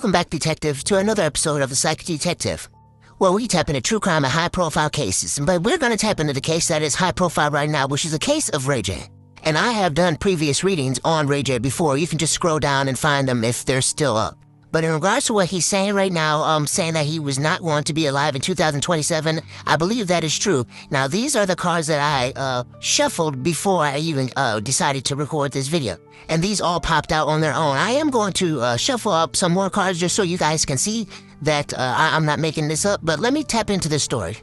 Welcome back, detective, to another episode of the Psychic Detective, where we tap into true crime and high-profile cases. But we're going to tap into the case that is high-profile right now, which is a case of Ray J. And I have done previous readings on Ray J before. You can just scroll down and find them if they're still up. But in regards to what he's saying right now, saying that he was not going to be alive in 2027, I believe that is true. Now, these are the cards that I shuffled before I even decided to record this video. And these all popped out on their own. I am going to shuffle up some more cards just so you guys can see that I'm not making this up. But let me tap into this story.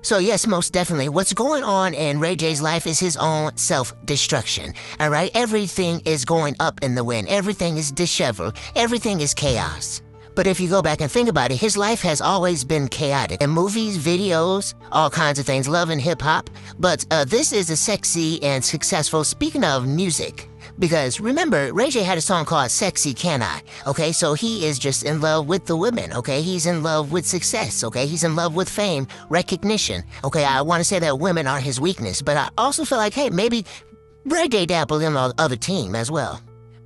So yes, most definitely, what's going on in Ray J's life is his own self-destruction, all right? Everything is going up in the wind. Everything is disheveled. Everything is chaos. But if you go back and think about it, his life has always been chaotic. In movies, videos, all kinds of things, love and hip-hop. But this is a sexy and successful, speaking of music. Because remember, Ray J had a song called Sexy Can I? Okay, so he is just in love with the women, okay? He's in love with success, okay? He's in love with fame, recognition. Okay, I want to say that women are his weakness, but I also feel like, hey, maybe Ray J dabbled in the other team as well.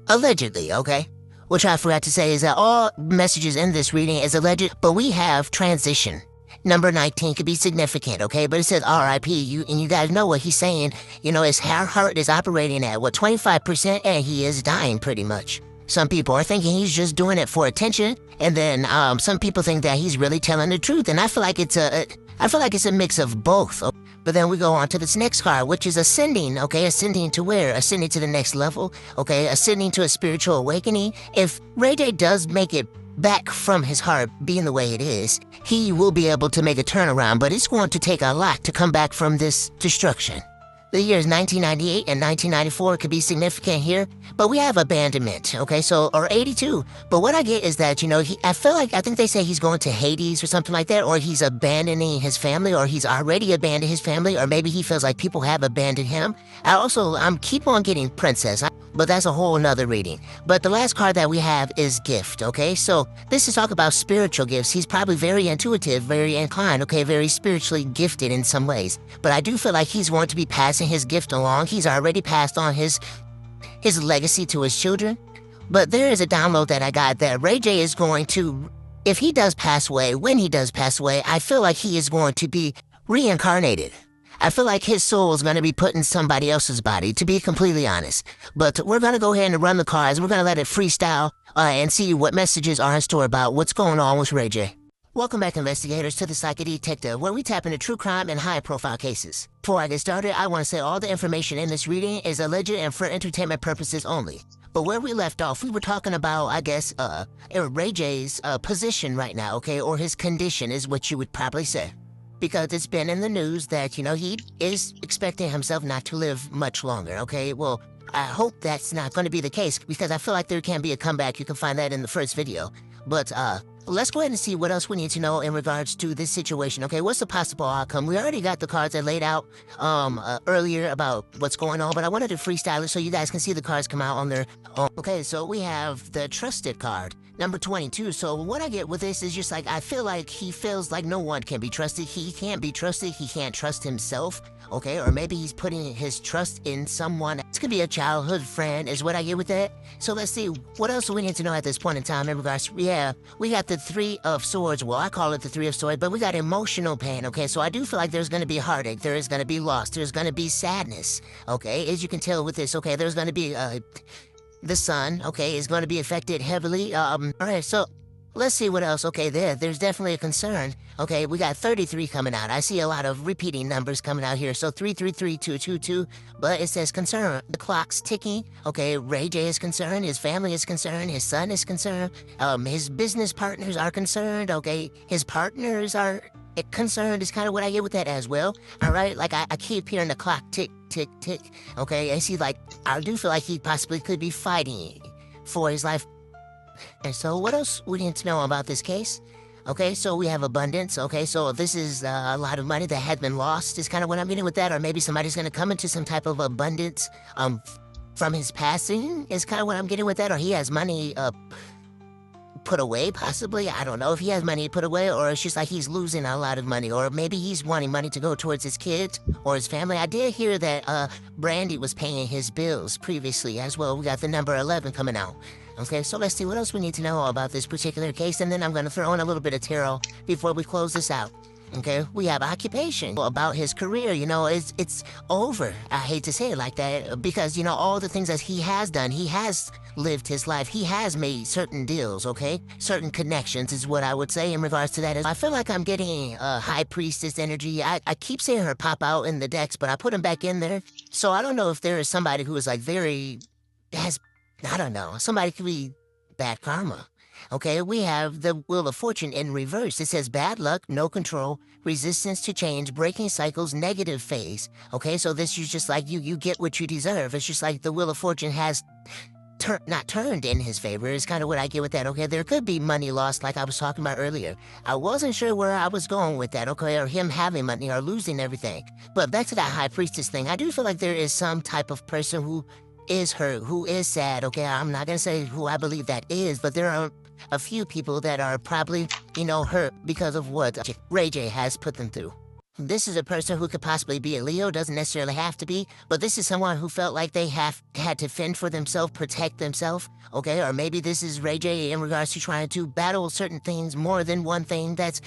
Allegedly, okay? Which I forgot to say is that all messages in this reading is alleged, but we have transition. Number 19 could be significant, okay? But it says R.I.P. And you guys know what he's saying. You know, his heart is operating at, 25%, and he is dying pretty much. Some people are thinking he's just doing it for attention, and then some people think that he's really telling the truth. And I feel like it's a mix of both. But then we go on to this next card, which is ascending, okay? Ascending to where? Ascending to the next level, okay? Ascending to a spiritual awakening. If Ray J does make it back from his heart being the way it is, he will be able to make a turnaround, but it's going to take a lot to come back from this destruction. The years 1998 and 1994 could be significant here, but we have abandonment, okay, or 82. But what I get is that, I think they say he's going to Hades or something like that, or he's abandoning his family, or he's already abandoned his family, or maybe he feels like people have abandoned him. I'm keep on getting princess, but that's a whole nother reading. But the last card that we have is gift, okay? So this is talk about spiritual gifts. He's probably very intuitive, very inclined, okay, very spiritually gifted in some ways. But I do feel like he's going to be passing his gift along. He's already passed on his legacy to his children. But there is a download that I got that Ray J is going to, if he does pass away, when he does pass away, I feel like he is going to be reincarnated. I feel like his soul is going to be put in somebody else's body, to be completely honest. But we're going to go ahead and run the cards. We're going to let it freestyle and see what messages are in store about what's going on with Ray J. Welcome back, investigators, to the Psychic Detective, where we tap into true crime and high-profile cases. Before I get started, I want to say all the information in this reading is alleged and for entertainment purposes only. But where we left off, we were talking about, I guess, Ray J's position right now, okay, or his condition is what you would probably say. Because it's been in the news that, he is expecting himself not to live much longer, okay? Well, I hope that's not going to be the case, because I feel like there can be a comeback. You can find that in the first video. But, let's go ahead and see what else we need to know in regards to this situation, okay? What's the possible outcome? We already got the cards I laid out earlier about what's going on, but I wanted to freestyle it so you guys can see the cards come out on their own. Okay, so we have the Trusted card, number 22. So what I get with this is just like, I feel like he feels like no one can be trusted. He can't be trusted. He can't trust himself, okay? Or maybe he's putting his trust in someone. This could be a childhood friend is what I get with that. So let's see, what else do we need to know at this point in time in regards to, we got the Three of Swords. Well, I call it the Three of Swords, but we got emotional pain, okay? So I do feel like there's going to be heartache. There is going to be loss. There's going to be sadness, okay? As you can tell with this, okay, there's going to be, the sun, okay, is going to be affected heavily. All right, so let's see what else. Okay, there's definitely a concern. Okay, we got 33 coming out. I see a lot of repeating numbers coming out here. So 333222, but it says concern. The clock's ticking. Okay, Ray J is concerned. His family is concerned. His son is concerned. His business partners are concerned. Okay, his partners are concerned is kind of what I get with that as well. All right, like I keep hearing the clock tick, tick, tick. Okay, I see, like, I do feel like he possibly could be fighting for his life. And so what else we need to know about this case? Okay, so we have abundance. Okay, so this is a lot of money that had been lost is kind of what I'm getting with that. Or maybe somebody's going to come into some type of abundance from his passing is kind of what I'm getting with that. Or he has money put away, possibly. I don't know if he has money put away, or it's just like he's losing a lot of money, or maybe he's wanting money to go towards his kids or his family. I did hear that Brandy was paying his bills previously as well. We got the number 11 coming out. Okay, so let's see what else we need to know about this particular case, and then I'm going to throw in a little bit of tarot before we close this out. Okay, we have occupation. About his career, it's over. I hate to say it like that because, all the things that he has done, he has lived his life. He has made certain deals, okay? Certain connections is what I would say in regards to that. I feel like I'm getting high priestess energy. I keep seeing her pop out in the decks, but I put them back in there. So I don't know if there is somebody who is like I don't know. Somebody could be bad karma. Okay, we have the Wheel of Fortune in reverse. It says bad luck, no control, resistance to change, breaking cycles, negative phase. Okay, so this is just like you get what you deserve. It's just like the Wheel of Fortune has not turned in his favor. It's kind of what I get with that. Okay, there could be money lost like I was talking about earlier. I wasn't sure where I was going with that, okay, or him having money or losing everything. But back to that High Priestess thing, I do feel like there is some type of person who is hurt, who is sad, okay? I'm not gonna say who I believe that is, but there are a few people that are probably, hurt because of what Ray J has put them through. This is a person who could possibly be a Leo, doesn't necessarily have to be, but this is someone who felt like they had to fend for themselves, protect themselves, okay? Or maybe this is Ray J in regards to trying to battle certain things, more than one thing that's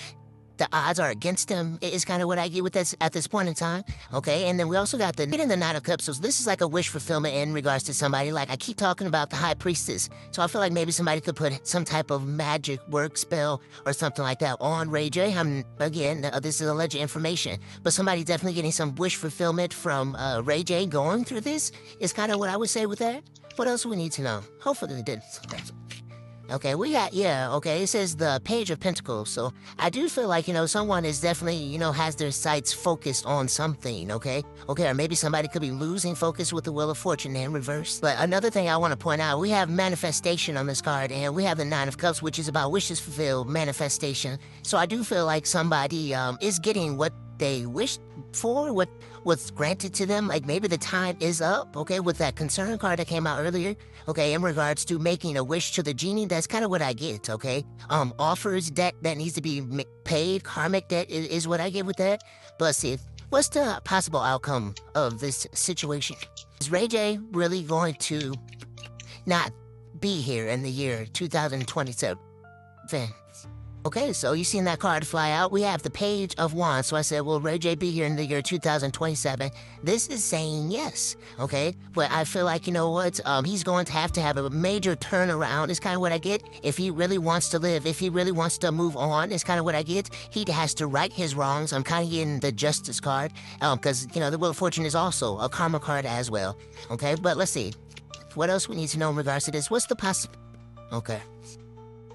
the odds are against him is kind of what I get with this at this point in time, okay? And then we also got the Knight of Cups. So this is like a wish fulfillment in regards to somebody. Like I keep talking about the High Priestess. So I feel like maybe somebody could put some type of magic work spell or something like that on Ray J. This is alleged information, but somebody definitely getting some wish fulfillment from Ray J going through this is kind of what I would say with that. What else do we need to know? Hopefully they did. Okay, it says the Page of Pentacles, so I do feel like, someone is definitely, has their sights focused on something, okay? Okay, or maybe somebody could be losing focus with the Wheel of Fortune in reverse. But another thing I want to point out, we have manifestation on this card, and we have the Nine of Cups, which is about wishes fulfilled, manifestation. So I do feel like somebody is getting what they wished for, what's granted to them. Like maybe the time is up, okay, with that concern card that came out earlier, okay, in regards to making a wish to the genie. That's kind of what I get, okay? Offers debt that needs to be paid, karmic debt is what I get with that. But see, what's the possible outcome of this situation? Is Ray J really going to not be here in the year 2027? Okay, so you seen that card fly out? We have the Page of Wands. So I said, will Ray J be here in the year 2027? This is saying yes, okay? But I feel like, he's going to have a major turnaround is kind of what I get. If he really wants to live, if he really wants to move on, is kind of what I get. He has to right his wrongs. I'm kind of getting the Justice card because, the Wheel of Fortune is also a karma card as well, okay? But let's see. What else we need to know in regards to this? What's the possible... Okay.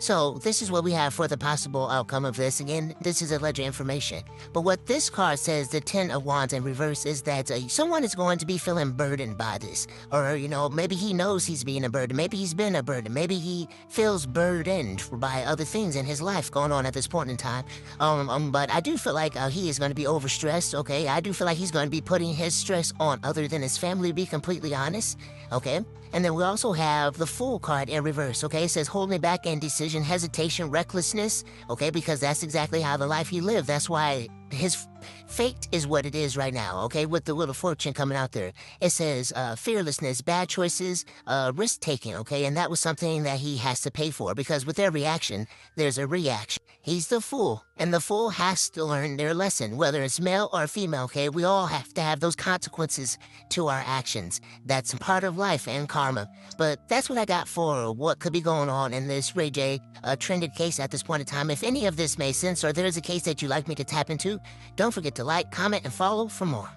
So this is what we have for the possible outcome of this. Again, this is alleged information. But what this card says, the Ten of Wands in reverse, is that someone is going to be feeling burdened by this. Or, maybe he knows he's being a burden. Maybe he's been a burden. Maybe he feels burdened by other things in his life going on at this point in time. But I do feel like he is going to be overstressed, okay? I do feel like he's going to be putting his stress on other than his family, to be completely honest, okay? And then we also have the Fool card in reverse, okay? It says holding back and decision, hesitation, recklessness, okay? Because that's exactly how the life he lived. That's why his fate is what it is right now, okay? With the Wheel of Fortune coming out there. It says fearlessness, bad choices, risk-taking, okay? And that was something that he has to pay for because with every action, there's a reaction. He's the Fool, and the Fool has to learn their lesson, whether it's male or female, okay? We all have to have those consequences to our actions. That's part of life and karma. But that's what I got for what could be going on in this Ray J trended case at this point in time. If any of this made sense or there's a case that you'd like me to tap into, don't forget to like, comment, and follow for more.